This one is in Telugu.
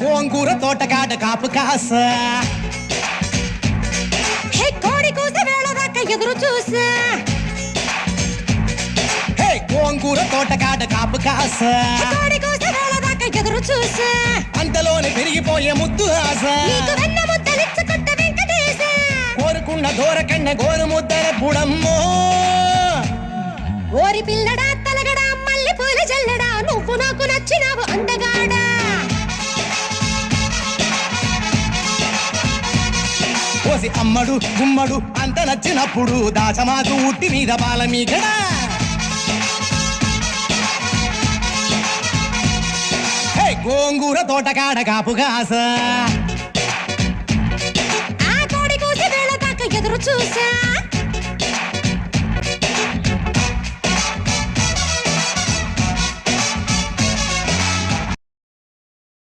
గోంగూర తోటకాడ కాపు కాస కోడి కూసే వేళ దాకా ఎదురు చూసా గోంగూర తోటకాడ కాపు కాస కోడి కూసే వేళ దాకా ఎదురు చూసా అంతలోనే పెరిగిపోయే ముద్దు ఆశ నీకు వెన్న ముద్దలిచ్చుకుంట వెంకటేశ కోరుకున్న దూరకన్న గోరు ముద్దల పుడమ్మో ఓరి పిల్లడా తలగడా మల్లె పూల జల్లడా నువ్వు నాకు నచ్చినావు అందగాడా కోసి అమ్మడు గుమ్మడు అంత నచ్చినప్పుడు దాచమాకు ఉట్టి మీద బాల మీగడా గోంగూర తోటకాడ కాపు కాస ఆ కోడి కూసే వేళ దాకా ఎదురు చూసా